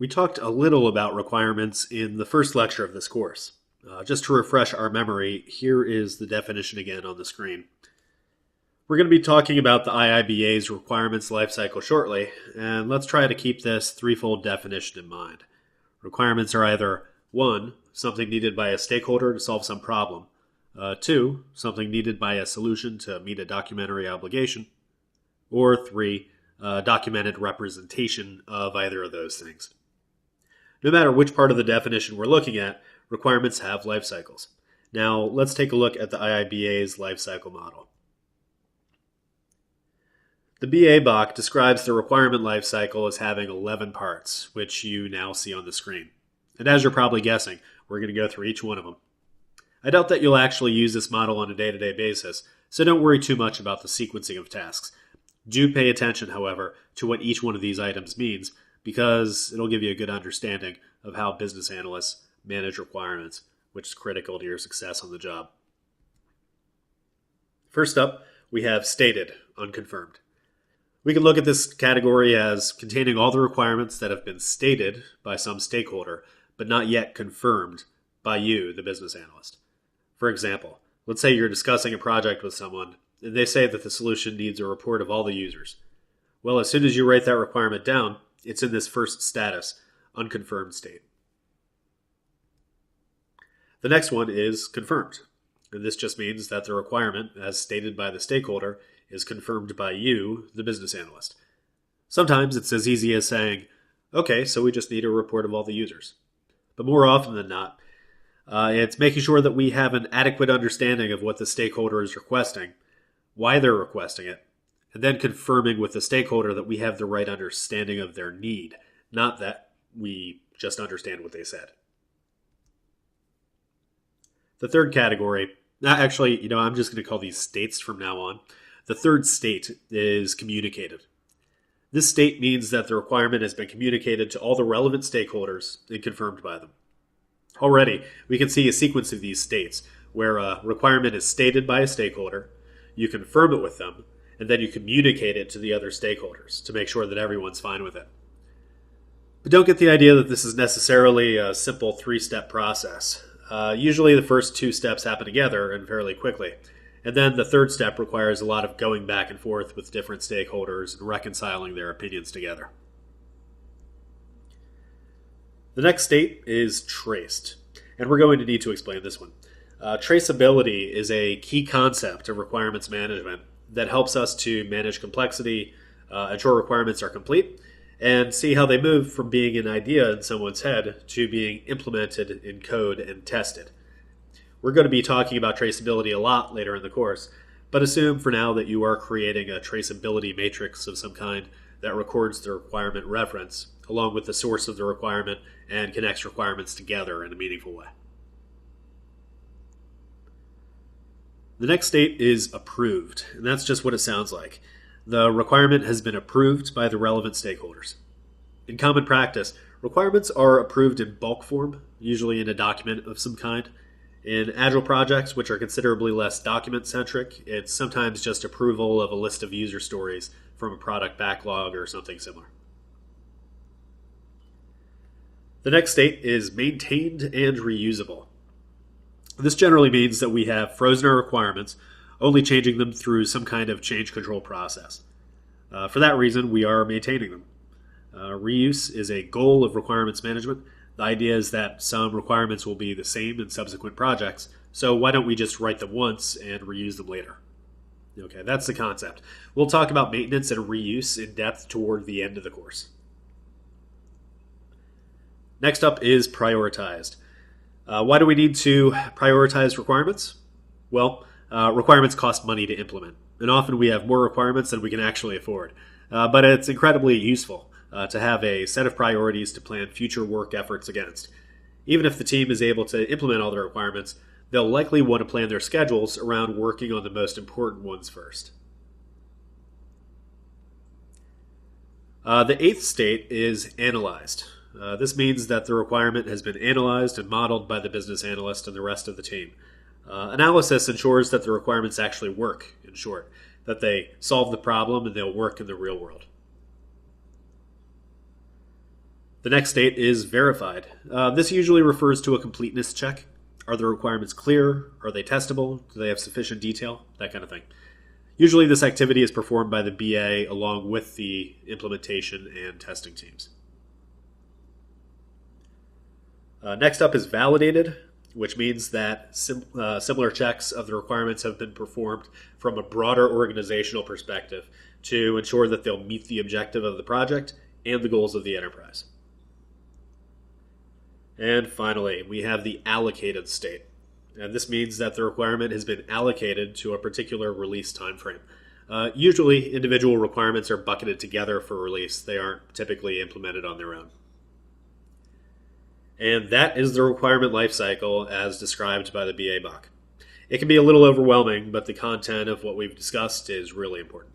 We talked a little about requirements in the first lecture of this course. Just to refresh our memory, here is the definition again on the screen. We're going to be talking about the IIBA's Requirements Lifecycle shortly, and let's try to keep this threefold definition in mind. Requirements are either 1, something needed by a stakeholder to solve some problem, 2, something needed by a solution to meet a documentary obligation, or 3, documented representation of either of those things. No matter which part of the definition we're looking at, requirements have life cycles. Now, let's take a look at the IIBA's life cycle model. The BA BOK describes the requirement life cycle as having 11 parts, which you now see on the screen. And as you're probably guessing, we're going to go through each one of them. I doubt that you'll actually use this model on a day-to-day basis, so don't worry too much about the sequencing of tasks. Do pay attention, however, to what each one of these items means, because it'll give you a good understanding of how business analysts manage requirements, which is critical to your success on the job. First up, we have stated, unconfirmed. We can look at this category as containing all the requirements that have been stated by some stakeholder, but not yet confirmed by you, the business analyst. For example, let's say you're discussing a project with someone, and they say that the solution needs a report of all the users. Well, as soon as you write that requirement down, it's in this first status, unconfirmed state. The next one is confirmed. And this just means that the requirement, as stated by the stakeholder, is confirmed by you, the business analyst. Sometimes it's as easy as saying, okay, so we just need a report of all the users. But more often than not, it's making sure that we have an adequate understanding of what the stakeholder is requesting, why they're requesting it, and then confirming with the stakeholder that we have the right understanding of their need, not that we just understand what they said. The third category, actually, I'm just going to call these states from now on. The third state is communicated. This state means that the requirement has been communicated to all the relevant stakeholders and confirmed by them. Already, we can see a sequence of these states where a requirement is stated by a stakeholder, you confirm it with them, and then you communicate it to the other stakeholders to make sure that everyone's fine with it. But don't get the idea that this is necessarily a simple three-step process. Usually the first two steps happen together and fairly quickly. And then the third step requires a lot of going back and forth with different stakeholders and reconciling their opinions together. The next state is traced. And we're going to need to explain this one. Traceability is a key concept of requirements management that helps us to manage complexity, ensure requirements are complete, and see how they move from being an idea in someone's head to being implemented in code and tested. We're going to be talking about traceability a lot later in the course, but assume for now that you are creating a traceability matrix of some kind that records the requirement reference, along with the source of the requirement, and connects requirements together in a meaningful way. The next state is approved, and that's just what it sounds like. The requirement has been approved by the relevant stakeholders. In common practice, requirements are approved in bulk form, usually in a document of some kind. In agile projects, which are considerably less document-centric, it's sometimes just approval of a list of user stories from a product backlog or something similar. The next state is maintained and reusable. This generally means that we have frozen our requirements, only changing them through some kind of change control process. For that reason, we are maintaining them. Reuse is a goal of requirements management. The idea is that some requirements will be the same in subsequent projects, so why don't we just write them once and reuse them later? Okay, that's the concept. We'll talk about maintenance and reuse in depth toward the end of the course. Next up is prioritized. Why do we need to prioritize requirements? Well, requirements cost money to implement, and often we have more requirements than we can actually afford. But it's incredibly useful to have a set of priorities to plan future work efforts against. Even if the team is able to implement all the requirements, they'll likely want to plan their schedules around working on the most important ones first. The eighth state is analyzed. This means that the requirement has been analyzed and modeled by the business analyst and the rest of the team. Analysis ensures that the requirements actually work, in short, that they solve the problem and they'll work in the real world. The next state is verified. This usually refers to a completeness check. Are the requirements clear? Are they testable? Do they have sufficient detail? That kind of thing. Usually this activity is performed by the BA along with the implementation and testing teams. Next up is validated, which means that similar checks of the requirements have been performed from a broader organizational perspective to ensure that they'll meet the objective of the project and the goals of the enterprise. And finally, we have the allocated state. And this means that the requirement has been allocated to a particular release timeframe. Usually, individual requirements are bucketed together for release. They aren't typically implemented on their own. And that is the requirement lifecycle as described by the BA Buck. It can be a little overwhelming, but the content of what we've discussed is really important.